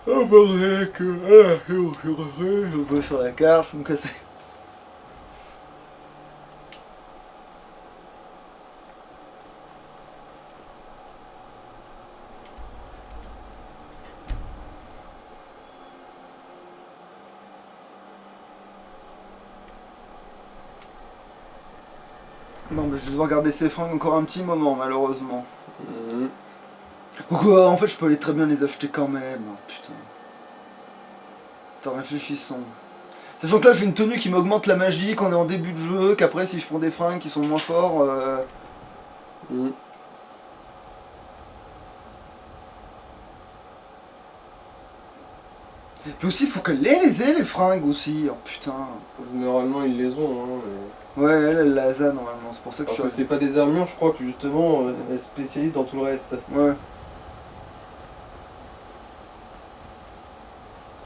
Oh bordel que... je peux faire la carte, je peux me casser. Non mais je vais devoir garder ces fringues encore un petit moment malheureusement. Quoi, en fait je peux aller très bien les acheter quand même. Oh, putain. Attends, réfléchissons. Sachant que là j'ai une tenue qui m'augmente la magie quand on est en début de jeu, qu'après si je prends des fringues qui sont moins forts... Puis aussi il faut qu'elle les ait les fringues aussi, oh putain. Généralement ils les ont, hein, mais... Ouais, elle les a normalement, c'est pour ça que alors que c'est pas des armures, je crois que justement elle spécialise dans tout le reste. Ouais.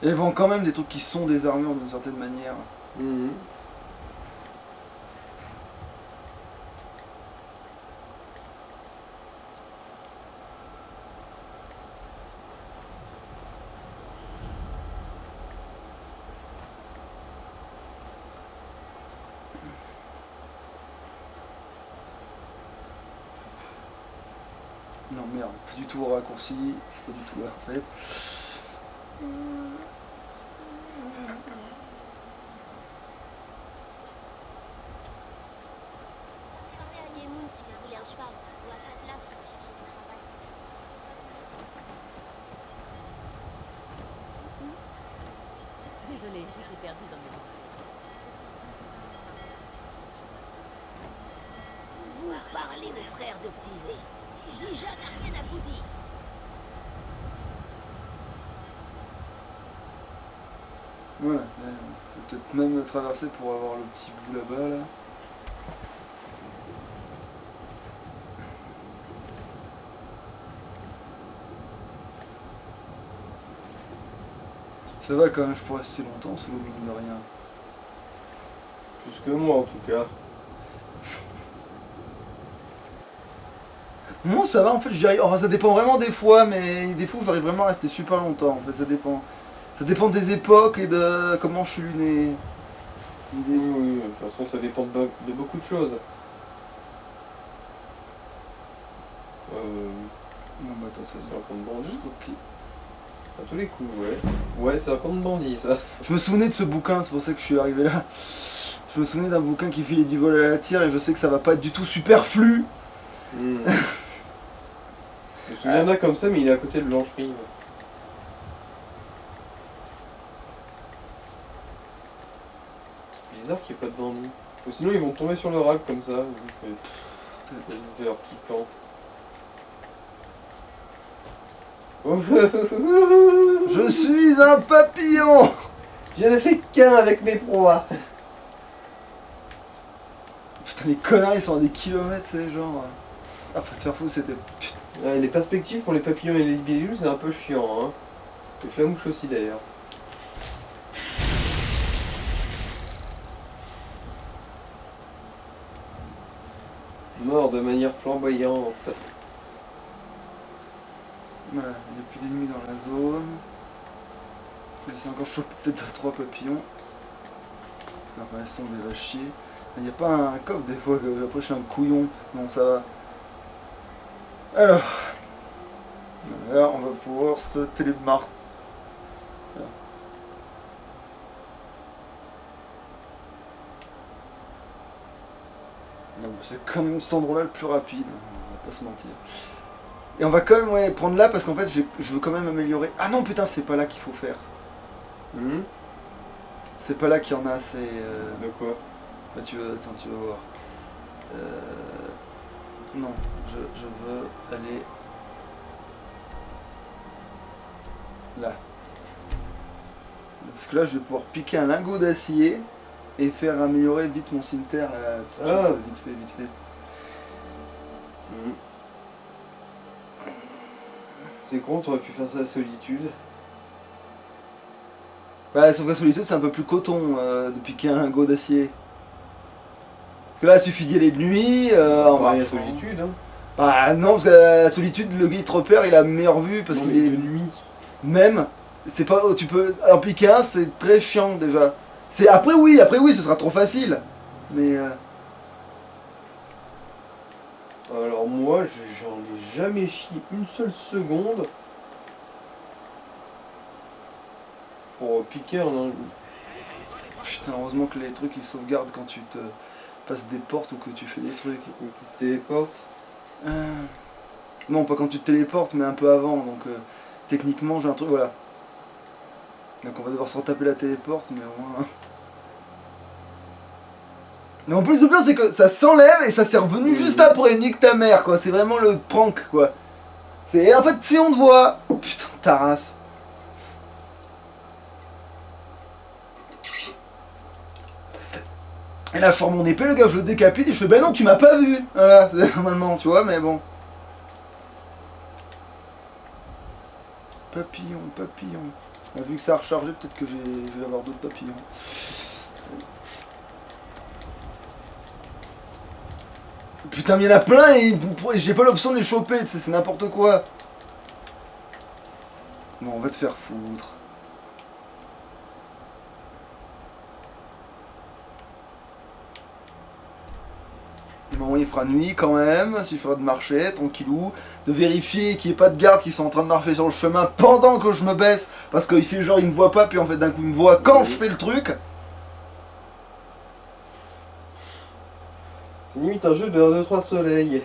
Et elle vend quand même des trucs qui sont des armures d'une certaine manière. Non merde, pas du tout au raccourci, c'est pas du tout là en fait. Parlez à Yemoun si vous voulez un cheval, ou à Atlas si vous cherchez du travail. Désolée, j'étais perdue dans mes pensées. Vous parlez aux frères de Couvé. Déjà n'a rien à vous dire. Voilà, là, je vais peut-être même traverser pour avoir le petit bout là-bas là. Ça va quand même, je pourrais rester longtemps sous l'eau mine de rien. Plus que moi en tout cas. Moi ça va en fait, j'y arrive. Oh, ça dépend vraiment des fois, mais des fois j'arrive vraiment à rester super longtemps. En fait, ça dépend. Ça dépend des époques et de comment je suis né. Oui, de toute façon ça dépend de beaucoup de choses. Non, bah attends, ça C'est un compte bandit. Ok. À tous les coups, ouais. Ouais, c'est un compte bandit ça. Je me souvenais de ce bouquin, c'est pour ça que je suis arrivé là. Je me souvenais d'un bouquin qui filait du vol à la tire et je sais que ça va pas être du tout superflu. Je me souviens d'un comme ça, mais il est à côté de Blancherie. C'est bizarre qu'il n'y ait pas de bandits. Ou sinon ils vont tomber sur leur arc comme ça. Visiter leur petit camp. Je suis un papillon. Je ne fais qu'un avec mes proies. Putain, les connards ils sont à des kilomètres, c'est genre. Ah, faut te faire foutre, c'était. Putain. Ouais, les perspectives pour les papillons et les libellules, c'est un peu chiant. Hein. Les flamouches aussi d'ailleurs. Mort de manière flamboyante. Voilà, il n'y a plus d'ennemis dans la zone. J'ai encore chopé peut-être 3 papillons. Alors, pour l'instant, on va chier. Il n'y a pas un coffre des fois que après je suis un couillon. Non, ça va. Alors. Là, on va pouvoir se télémarquer. C'est quand même cet endroit-là le plus rapide, on va pas se mentir. Et on va quand même prendre là parce qu'en fait je veux quand même améliorer. Ah non putain, c'est pas là qu'il faut faire. C'est pas là qu'il y en a assez. De quoi? Bah tu vas voir. Non, je veux aller là. Parce que là je vais pouvoir piquer un lingot d'acier et faire améliorer vite mon cimetière là. Ah. Vite fait. C'est con, t'aurais pu faire ça à Solitude. Bah sauf que Solitude c'est un peu plus coton de piquer un lingot d'acier. Parce que là il suffit d'y aller de nuit. Pareil à Solitude, hein. Bah non, parce que la Solitude, le gars il te repère, il a meilleure vue parce qu'il est de nuit. même. C'est pas... Tu peux... En piquer un, c'est très chiant déjà. Après oui, ce sera trop facile. Mais... Alors moi, j'en ai jamais chié une seule seconde pour piquer un... Putain, heureusement que les trucs ils sauvegardent quand tu te passes des portes ou que tu fais des trucs. Ou qui téléporte. Non, pas quand tu te téléportes, mais un peu avant. Donc techniquement, j'ai un truc, voilà. Donc on va devoir se retaper la téléporte, mais au moins... Mais en plus, le pire, c'est que ça s'enlève et ça s'est revenu juste après. Nique ta mère, quoi. C'est vraiment le prank, quoi. Et en fait, si on te voit... Putain, ta race. Et là, je sors mon épée, le gars, je le décapite et je fais, bah non, tu m'as pas vu. Voilà, c'est normalement, tu vois, mais bon. Papillon, papillon. Vu que ça a rechargé, peut-être que je vais avoir d'autres papillons. Putain, mais il y en a plein et j'ai pas l'option de les choper, c'est n'importe quoi. Bon, on va te faire foutre. Bon, il fera nuit quand même, il suffira de marcher, tranquillou, de vérifier qu'il n'y ait pas de gardes qui sont en train de marcher sur le chemin pendant que je me baisse, parce qu'il fait genre il me voit pas, puis en fait d'un coup il me voit quand je fais le truc. C'est limite un jeu de 1, 2, 3 soleils.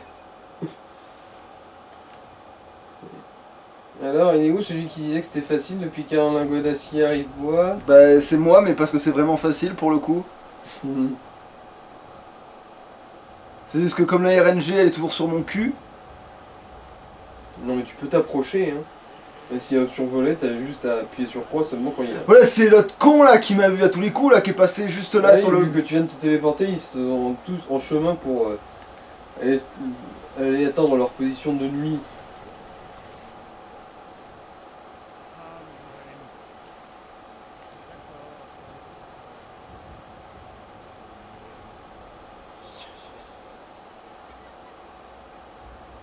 Alors, il est où celui qui disait que c'était facile de piquer un lingot d'acier à bois? Bah c'est moi, mais parce que c'est vraiment facile pour le coup. C'est juste que comme la RNG elle est toujours sur mon cul. Non mais tu peux t'approcher hein. Et s'il y a option voler, t'as juste à appuyer sur croix seulement quand il y a... Voilà, c'est l'autre con là qui m'a vu à tous les coups là, qui est passé juste là Ouais, sur le... Vu que tu viens de te téléporter, ils sont tous en chemin pour aller atteindre leur position de nuit.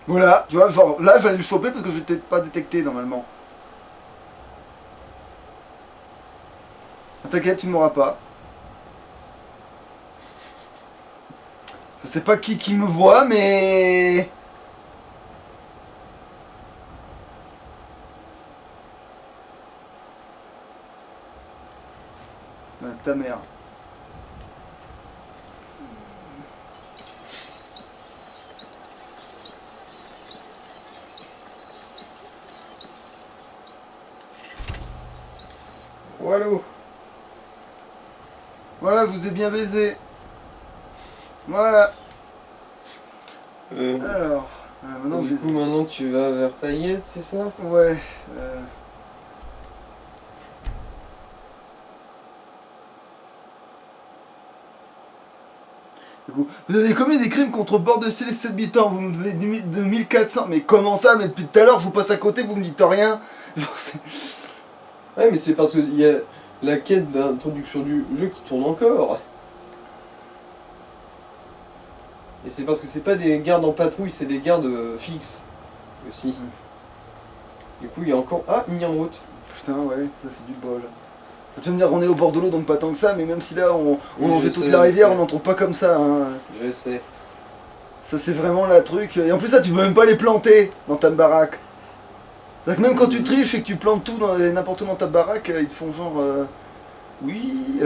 Voilà, tu vois, genre là j'allais le choper parce que je n'étais pas détecté normalement. T'inquiète, tu ne m'auras pas. Je sais pas qui me voit, mais... Ah, ta mère. Voilà. Voilà, je vous ai bien baisé. Voilà. Alors, maintenant Du coup, maintenant tu vas vers Fayette, c'est ça? Ouais. Du coup, vous avez commis des crimes contre bord de Céleste habitants, vous me devez 2400. Mais comment ça? Mais depuis tout à l'heure, je vous passe à côté, vous me dites rien. Ouais, mais c'est parce qu'il y a la quête d'introduction du jeu qui tourne encore. Et c'est parce que c'est pas des gardes en patrouille, c'est des gardes fixes aussi. Du coup, il y a encore... Ah, une en route. Putain, ouais, ça c'est du bol. Tu vas me dire, on est au bord de l'eau, donc pas tant que ça, mais même si là on Oui, longeait je toute sais, la je rivière, sais. on n'en trouve pas comme ça. Hein. Je sais. Ça c'est vraiment la truc. Et en plus, ça, tu peux même pas les planter dans ta baraque. C'est-à-dire que même quand tu triches et que tu plantes tout n'importe où dans ta baraque, ils te font genre. Oui.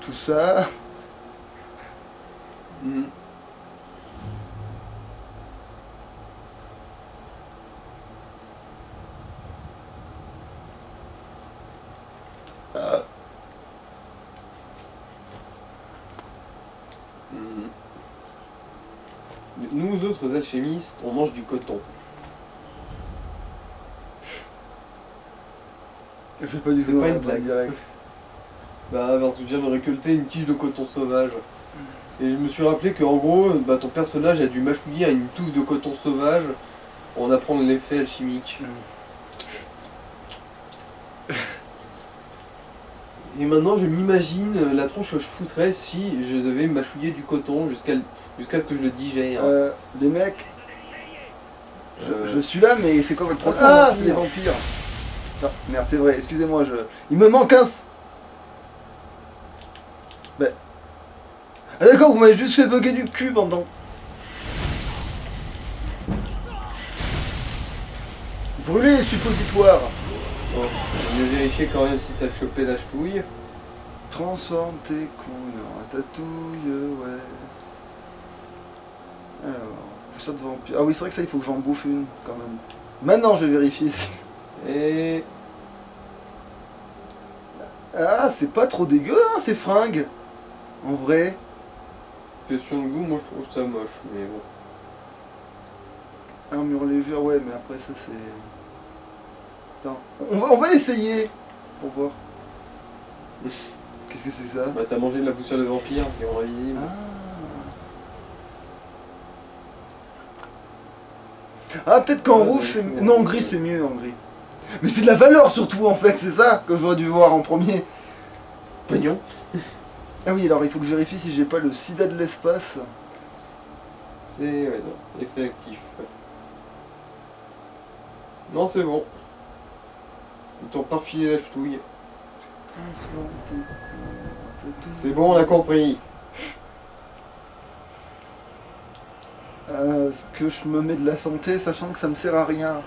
Tout ça. Mhm. Mhm. Nous autres alchimistes, on mange du coton. Je fais pas du C'est tout pas dans une la blague. direct. Bah parce que je viens de récolter une tige de coton sauvage. Et je me suis rappelé qu'en gros, bah, ton personnage a dû mâchouiller à une touffe de coton sauvage pour en apprendre l'effet alchimique. Et maintenant je m'imagine la tronche que je foutrais si je devais mâchouiller du coton jusqu'à ce que je le digère. Les mecs, Euh, je suis là, mais c'est quoi votre problème? Ah, Ah, c'est les vampires. Ah, merde, c'est vrai, excusez-moi, il me manque un... Ben... Ah d'accord, vous m'avez juste fait bugger du cul pendant... Brûler les suppositoires. Bon, je vais vérifier quand même si t'as chopé la ch'touille. Transforme tes couilles en ratatouille, ouais. Alors, pousseur de vampire. Ah oui, c'est vrai que ça, il faut que j'en bouffe une, quand même. Maintenant, je vais vérifier si... Et... Ah, c'est pas trop dégueu, hein, ces fringues. En vrai. question de goût, moi je trouve ça moche, mais bon. Armure légère, ouais, mais après, ça, c'est... Attends, on va l'essayer. Pour voir. Qu'est-ce que c'est ça? Bah t'as mangé de la poussière de vampire, qui rend invisible. Ah, peut-être qu'en Ouais, rouge, ouais, c'est... ouais. Non, en gris, c'est mieux, en gris. Mais c'est de la valeur, surtout, en fait, c'est ça que j'aurais dû voir en premier. Pognon. Ah oui, alors, il faut que je vérifie si j'ai pas le sida de l'espace. C'est... ouais, non, effet actif. Non, c'est bon. Ils t'ont pas refilé la ch'touille. Transforme tes couilles. C'est bon, on a compris. Est-ce que je me mets de la santé, sachant que ça me sert à rien?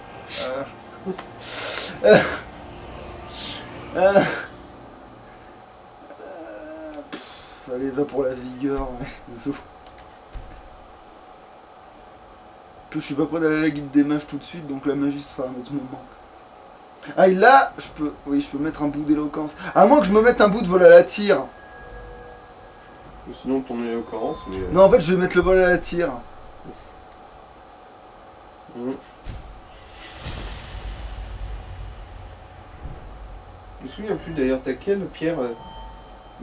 Allez, va pour la vigueur, zo. Je suis pas prêt d'aller à la guilde des mages tout de suite, donc la magie ce sera un autre moment. Ah, et là, je peux... Oui, je peux mettre un bout d'éloquence. À moins que je me mette un bout de vol à la tire. Ou sinon ton éloquence, mais... Non, en fait, je vais mettre le vol à la tire. Mhm. Je me souviens plus d'ailleurs, t'as quelle pierre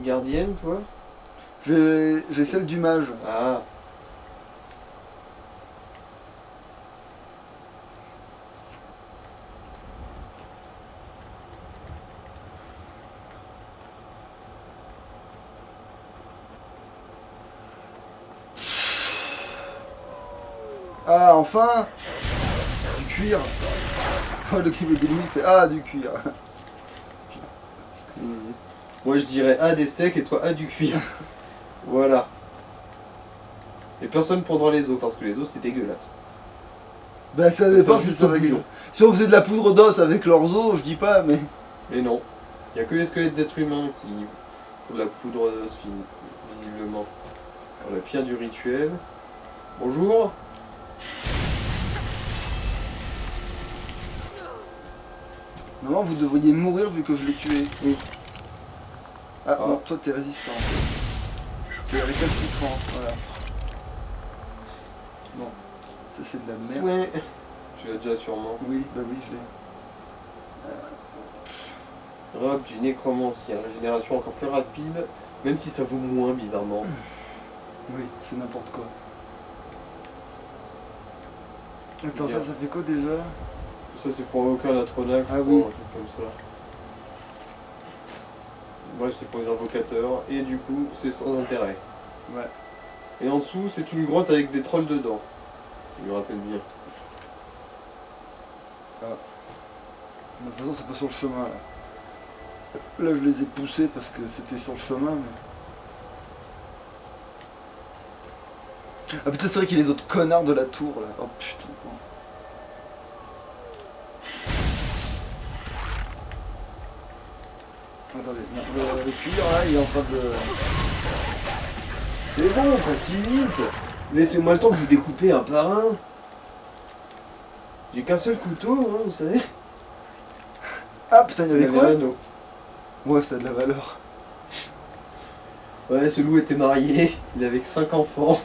gardienne, toi? J'ai celle du mage. Ah. Ah, enfin! Du cuir. Oh, le Kibegumi fait ah, du cuir. Mhm. Moi je dirais A des steaks et toi A du cuir. Voilà. Et personne prendra les os parce que les os c'est dégueulasse. Bah, ça dépend si juste ça au va. bouillon. Si on faisait de la poudre d'os avec leurs os, je dis pas, mais. Mais non. Il n'y a que les squelettes d'êtres humains qui font de la poudre d'os visiblement. Alors, la pierre du rituel. Bonjour. Normalement, vous devriez mourir vu que je l'ai tué. Oui. Ah, Ah. non, toi t'es résistant. C'est récalcitrant, voilà. Bon, ça c'est de la merde. Souhait. Tu l'as déjà sûrement. Oui, bah oui, je l'ai. Robe du nécromancien, régénération encore plus rapide, même si ça vaut moins bizarrement. Oui, c'est n'importe quoi. Attends, Bien. ça fait quoi déjà? Ça c'est pour aucun latronage, Ah je oui. crois, un truc comme ça. Bref, c'est pour les invocateurs, et du coup, c'est sans intérêt. Ouais. Et en dessous, c'est une grotte avec des trolls dedans. Ça me rappelle bien. De toute façon, c'est pas sur le chemin là. Là, je les ai poussés parce que c'était sur le chemin, mais. Ah putain, c'est vrai qu'il y a les autres connards de la tour là. Oh putain. Attendez, non, le cuir là, il est en train de. C'est bon, pas si vite. Laissez-moi le temps de vous découper un par un. J'ai qu'un seul couteau, hein, vous savez. Ah putain, il y avait quoi? l'anneau. Ouais, ça a de la valeur. Ouais, ce loup était marié, il avait 5 enfants.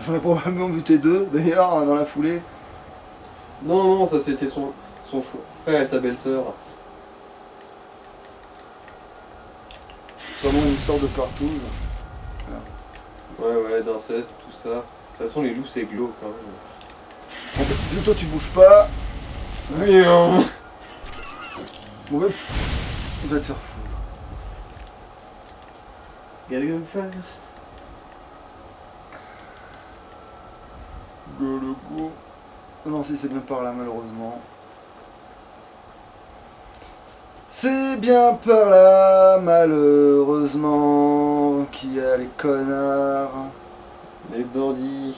J'en ai probablement buté 2 d'ailleurs dans la foulée. Non, non, ça c'était son frère et sa belle-sœur. Sûrement une histoire de partout. Ouais, ouais, d'inceste, tout ça. De toute façon, les loups c'est glauque. Hein. Bon, bah, vu que toi tu bouges pas. Miaou. Bon, ouais, on va te faire foutre. Gotta go fast. Go le go. Non, si c'est bien par là malheureusement. C'est bien par là, malheureusement, qu'il y a les connards. Les bandits.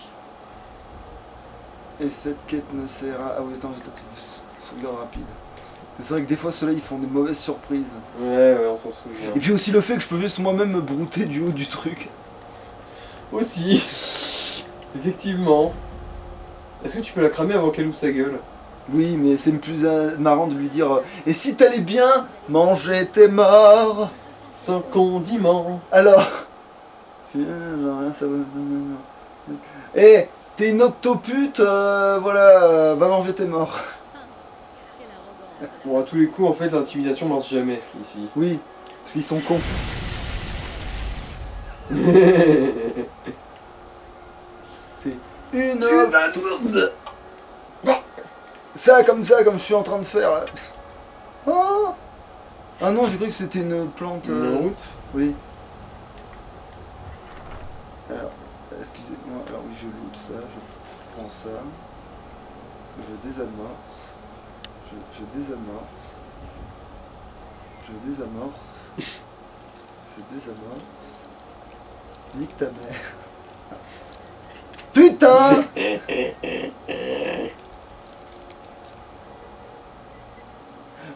Et cette quête ne sert à... Ah oui, attends, j'ai tenté de sauvegarde rapide. C'est vrai que des fois, ceux-là, ils font des mauvaises surprises. Ouais, on s'en souvient. Et puis aussi le fait que je peux juste moi-même me brouter du haut du truc. Aussi. Effectivement. Est-ce que tu peux la cramer avant qu'elle ouvre sa gueule? Oui, mais c'est plus marrant de lui dire et si t'allais bien, manger tes morts. Sans condiment. Alors. Non, rien, ça va. Eh, t'es une octopute, voilà, va manger tes morts. Bon, à tous les coups, en fait, l'intimidation marche jamais ici. Oui, parce qu'ils sont cons. T'es une octopute. Ça, comme je suis en train de faire. Là. Oh ah non, j'ai cru que c'était une plante. Une route. Oui. Alors, excusez-moi, alors oui, je loot ça, je prends ça. Je désamorce. Je désamorce. Je désamorce. Je désamorce. Nique ta mère. Putain.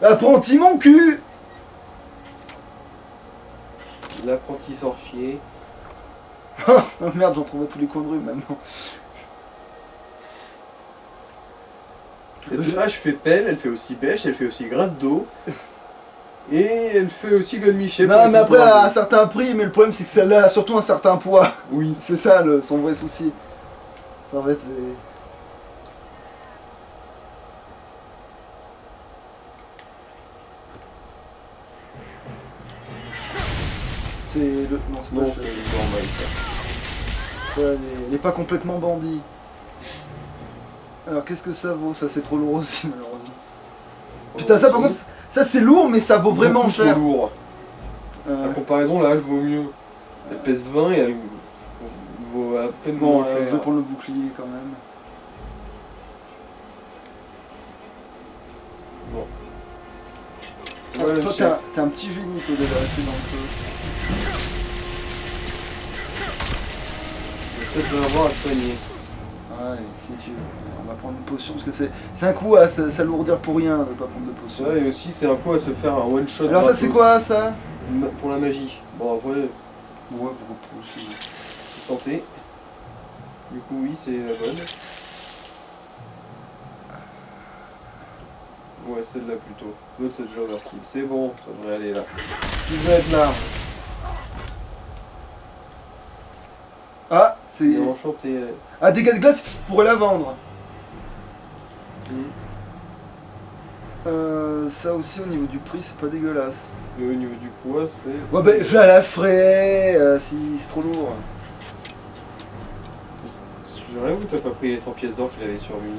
Apprenti mon cul. L'apprenti sorcier. Oh merde, j'en trouve à tous les coins de rue maintenant. Là, je fais pelle, elle fait aussi pêche, elle fait aussi gratte d'eau. Et elle fait aussi godemiché. Non, mais après, elle a un certain prix, mais le problème, c'est que celle-là a surtout un certain poids. Oui. C'est ça son vrai souci. En fait, c'est. C'est le. Non, c'est Non, pas c'est le- normal ça. elle est pas complètement bandit. Alors, qu'est-ce que ça vaut? Ça, c'est trop lourd aussi, malheureusement. Putain, ça, par contre, ça, c'est lourd, mais ça vaut vraiment Beaucoup trop cher. lourd. Euh, À comparaison, là, je vaut mieux. Elle pèse 20 et elle vaut à peine Bon, moins je cher. vais prendre le bouclier quand même. Bon. Ah, Ouais, le toi, chef. t'es un petit génie, toi, déjà resté dans le feu. Peut-être vais avoir à soigner. Allez, si tu veux. On va prendre une potion, parce que c'est un coup à s'alourdir pour rien de pas prendre de potion. Ça, et aussi, c'est un coup à se faire un one shot. Alors ça, c'est quoi, ça? Pour la magie. Bon, après, Ouais, pour aussi. santé. Du coup, oui, c'est la bonne. Ouais, celle-là plutôt. L'autre, c'est déjà overkill. C'est bon, ça devrait aller là. Tu veux être là. Ah, c'est... Et enchanté. Ah, dégâts de glace, je pourrais la vendre. Ça aussi, au niveau du prix, c'est pas dégueulasse. Et au niveau du poids, c'est. Ouais, ben, je la lâcherai si c'est trop lourd. J'aurais où t'as pas pris les 100 pièces d'or qu'il avait sur lui.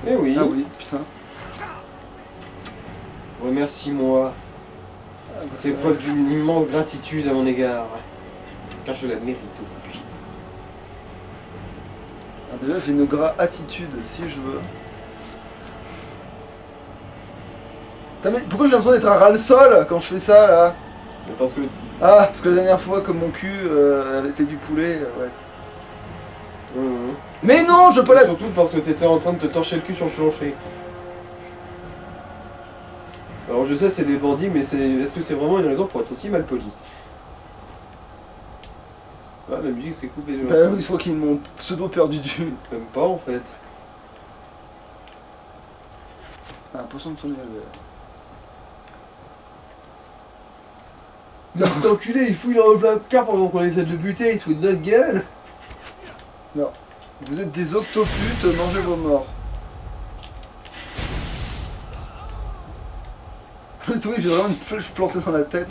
Eh oui, Ah oui, putain. remercie-moi. Ah, bah, C'est c'est preuve vrai. d'une immense gratitude à mon égard. Car je la mérite aujourd'hui. Ah, déjà, j'ai une attitude, si je veux. Putain, mais pourquoi j'ai l'impression d'être un ras-le-sol quand je fais ça, là? Mais parce que. Ah, parce que la dernière fois, comme mon cul avait été du poulet, ouais. Mais non, je peux la... Surtout parce que t'étais en train de te torcher le cul sur le plancher. Alors je sais c'est des bandits mais est-ce que c'est vraiment une raison pour être aussi mal poli? Ah la musique s'est coupée. Bah oui, je crois qu'ils m'ont pseudo perdu du... Même pas en fait. Ah, poisson de son élevé. Mais cet enculé il fouille dans le placard pendant qu'on essaie de le buter, il se fout de notre gueule. Vous êtes des octoputes, mangez vos morts. Oui, j'ai vraiment une flèche plantée dans la tête.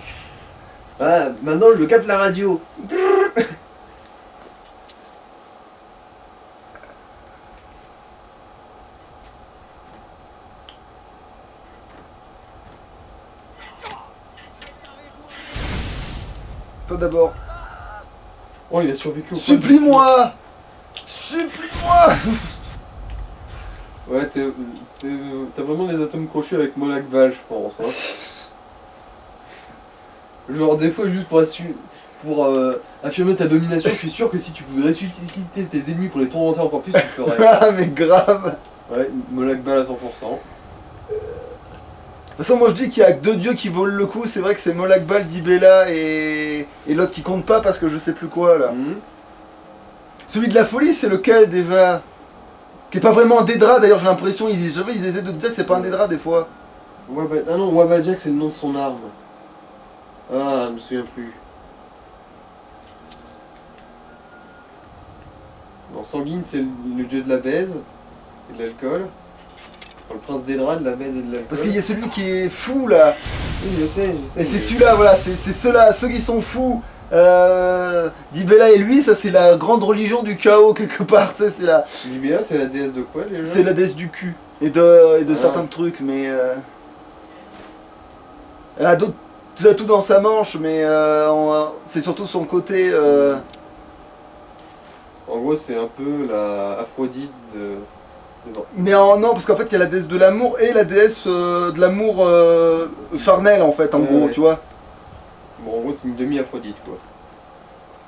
Ah maintenant je le capte la radio. Toi d'abord. Oh il a survécu au Supplie-moi. Supplie-moi. Ouais, t'as vraiment des atomes crochus avec Molag Bal, je pense. Hein. Genre, des fois, juste pour affirmer ta domination, je suis sûr que si tu pouvais ressusciter tes ennemis pour les tourmenter encore plus, tu le ferais. Ah, mais grave. Ouais, Molag Bal à 100%. De toute façon, moi je dis qu'il y a que deux dieux qui volent le coup. C'est vrai que c'est Molag Bal, Dibella et l'autre qui compte pas parce que je sais plus quoi là. Mhm. Celui de la folie, c'est lequel déjà? Qui est pas vraiment un Dédra d'ailleurs, j'ai l'impression. Ils essaient de te dire que c'est pas un Dédra des fois. Ah non, Wabajak c'est le nom de son arme. Ah, je me souviens plus. Non, Sanguine c'est le dieu de la baise et de l'alcool. Enfin, le prince Dédra de la baise et de l'alcool. Parce qu'il y a celui qui est fou là. Oui, je sais. Et c'est celui-là, voilà, c'est ceux-là, ceux qui sont fous. Dibella et lui, ça c'est la grande religion du chaos quelque part, tu sais, c'est la... Libéa, c'est la déesse de quoi déjà? C'est la déesse du cul et de Ah. certains trucs, mais elle a d'autres atouts dans sa manche, mais c'est surtout son côté. En gros, c'est un peu la Aphrodite de... Non. Mais non, parce qu'en fait il y a la déesse de l'amour et la déesse de l'amour charnel en fait, en Ouais, gros, ouais. tu vois. Bon, en gros, c'est une demi-Aphrodite quoi.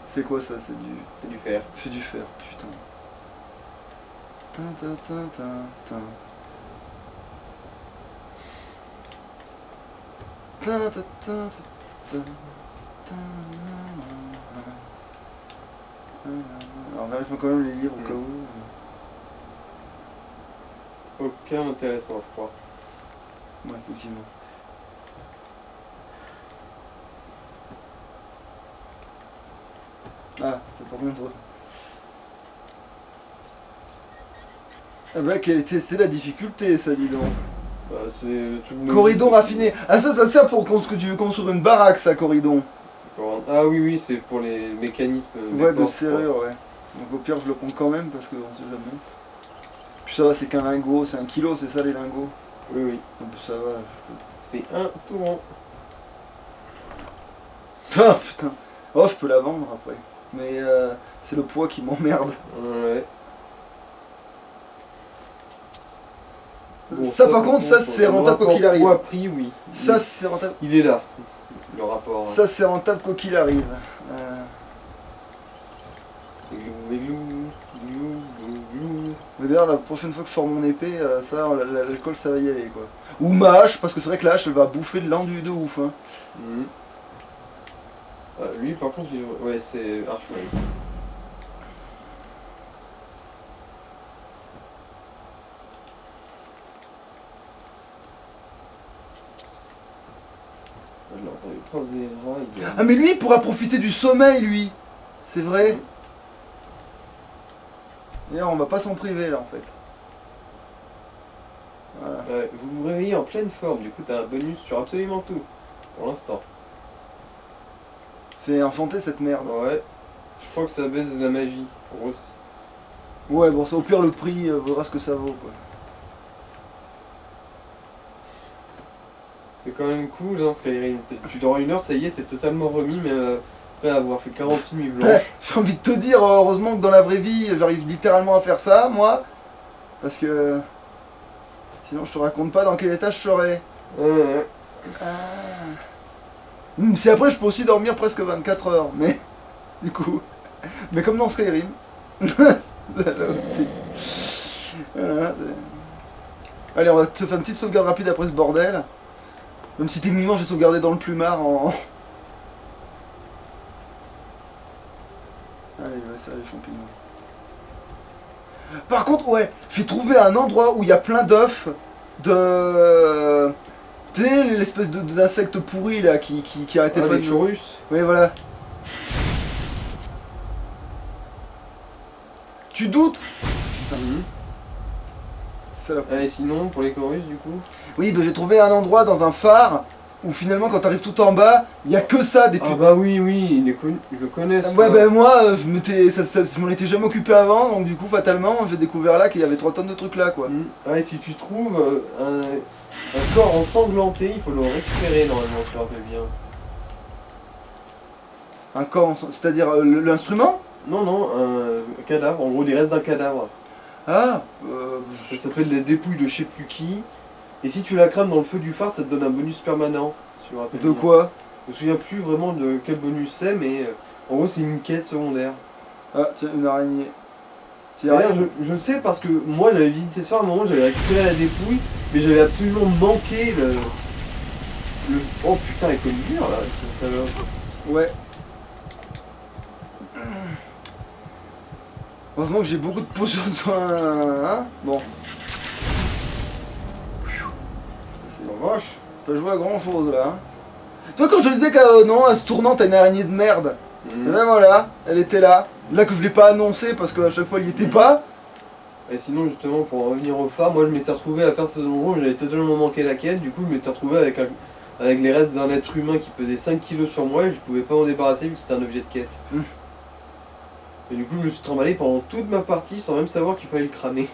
C'est quoi ça? C'est du fer. C'est du fer, putain. Tin, tin, tin, tin, tin. Tin, tin, tin, tin, tin, alors vérifions quand même les livres au cas où. Aucun intéressant, je crois. Ouais, effectivement. Ah, par contre. Ah bah, c'est la difficulté, ça, dis donc. Bah, c'est le truc de... Corridon raffiné. Ah, ça sert pour que tu veux construire une baraque, ça, corridon. Ah oui, oui, c'est pour les mécanismes. des Ouais, de portes, serrure, ouais. Donc au pire, je le prends quand même parce qu'on sait jamais. Puis ça va, c'est qu'un lingot, c'est 1 kilo, c'est ça les lingots. quoi. Oui, oui. Donc ça va. C'est un tour. Ah putain. Oh, je peux la vendre après. Mais c'est le poids qui m'emmerde. Ouais. Bon, Ça, par contre, ça, c'est rentable quoi qu'il arrive. Poids-prix, oui. Ça, c'est rentable. Il est là, le rapport. Ça, c'est rentable quoi qu'il arrive. Glou, glou, glou, glou. Mais d'ailleurs, la prochaine fois que je sors mon épée, ça, l'alcool, ça va y aller, quoi. Ou ma hache, parce que c'est vrai que la hache, elle va bouffer de l'enduit de ouf. Hein. Mhm. Lui, par contre, ouais, c'est archerie. Alors, dans les princes des rats, il y a... Ah, mais lui, il pourra profiter du sommeil, lui. C'est vrai. D'ailleurs, on va pas s'en priver, là, en fait. Voilà. Vous vous réveillez en pleine forme, du coup, t'as un bonus sur absolument tout. Pour l'instant. C'est enchanté, cette merde. Ouais. Je crois que ça baisse de la magie. En gros, c'est- Ouais, bon, ça, au pire, le prix vaudra ce que ça vaut, quoi. c'est quand même cool, hein, Skyrim. Tu dors 1 heure, ça y est, t'es totalement remis, mais après avoir fait 46 nuits blanches. Ouais, j'ai envie de te dire, heureusement que dans la vraie vie, j'arrive littéralement à faire ça, moi. Parce que... Sinon, je te raconte pas dans quel état je serais. Ouais. Si après, je peux aussi dormir presque 24 heures, mais... Du coup... Mais comme dans Skyrim. Ça, là aussi. Voilà, allez, on va te faire une petite sauvegarde rapide après ce bordel. Même si techniquement, j'ai sauvegardé dans le plumard en... Allez, va serrer les champignons. Par contre, ouais, j'ai trouvé un endroit où il y a plein d'œufs de... Tu sais, l'espèce d'insecte pourri là qui arrêtait Ah, pas les de... Chorus. Oui, voilà. Tu doutes? Mhm. Salope. Et sinon, pour les Chorus, du coup. Oui, bah, j'ai trouvé un endroit dans un phare où finalement, quand t'arrives tout en bas, il y a que ça, des Ah bah oui, oui, je le connais. ce Ouais, phare. ben moi, je m'en étais jamais occupé avant, donc du coup, fatalement, j'ai découvert là qu'il y avait 3 tonnes de trucs là, quoi. Mhm. Ah, et si tu trouves un corps ensanglanté, il faut le récupérer normalement, tu te rappelles bien. Un corps, c'est-à-dire l'instrument? Non, non, un cadavre, en gros des restes d'un cadavre. Ah Ça s'appelle la dépouille de je sais plus qui. Et si tu la crames dans le feu du phare, ça te donne un bonus permanent. Si je me rappelle De bien. quoi? Je me souviens plus vraiment de quel bonus c'est, mais en gros c'est une quête secondaire. Ah, tiens, une araignée. Tiens, D'ailleurs, je sais parce que moi j'avais visité ce phare à un moment, j'avais récupéré la dépouille, mais j'avais absolument manqué le... Oh putain, avec une lumière là, tout à l'heure. Ouais. Heureusement que j'ai beaucoup de potions de soin. Hein, bon. C'est vache. T'as joué à grand chose là. Hein. Toi, quand je disais que non, elle se tournant, t'as une araignée de merde. Et ben voilà, elle était là. Là que je l'ai pas annoncé parce qu'à chaque fois il y était pas. Et sinon, justement, pour en revenir au phare, moi je m'étais retrouvé à faire ce donjon, j'avais totalement manqué la quête, du coup je m'étais retrouvé avec, avec les restes d'un être humain qui pesait 5 kilos sur moi et je pouvais pas m'en débarrasser vu que c'était un objet de quête. Et du coup, je me suis trimballé pendant toute ma partie sans même savoir qu'il fallait le cramer.